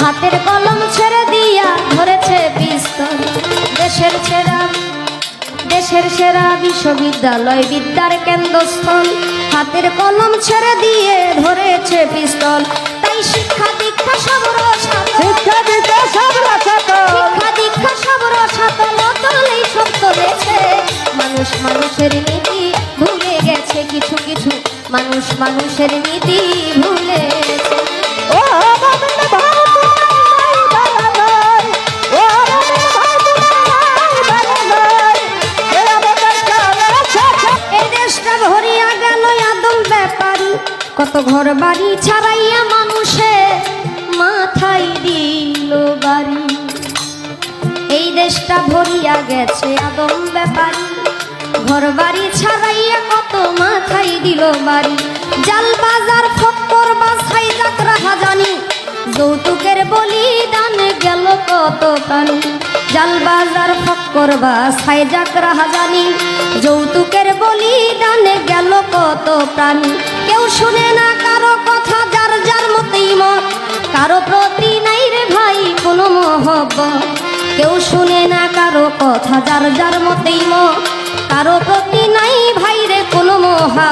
হাতের কলম ছেড়ে দিয়া ধরেছে পিস্তল। দেশের সেরা বিশ্ববিদ্যালয় বিদ্যার কেন্দ্রস্থল। হাতের কলম ছেড়ে দিয়ে ধরেছে পিস্তল। তাই শিক্ষা দীক্ষা সব রসাতল, শিক্ষা দীক্ষা সব রসাতল, তলেই সব চলেছে। মানুষ মানুষের নীতি ভুলে গেছে, কিছু কিছু মানুষ মানুষের নীতি ভুলে গেছে। ও ভরিয়া গেল আদম ব্যাপারী, কত ঘর বাড়ি ছাড়াইয়া মানুষে মাথায় দিল বাড়ি। এই দেশটা ভরিয়া গেছে আদম ব্যাপারী, ঘর বাড়ি ছাড়াইয়া কত মাথায় দিল বাড়ি। জাল বাজার ফক্কর বাছাই যাত্রা হাজানি, যৌতুকের বলিদান গেল কত প্রাণী। জাল বাজার ফক্কর বাছাই যাত্রা হাজানি, যৌতুকের বলিদানে গেল কত প্রাণী। কেউ শুনে না কারো কথা, যার যার মতেই মত, কারো প্রতি নাই রে ভাই কোনো মহব্বত। কেউ শুনে না কারো কথা, যার যার মতেই মত, কারো প্রতি নাই ভাই রে কোনো মহা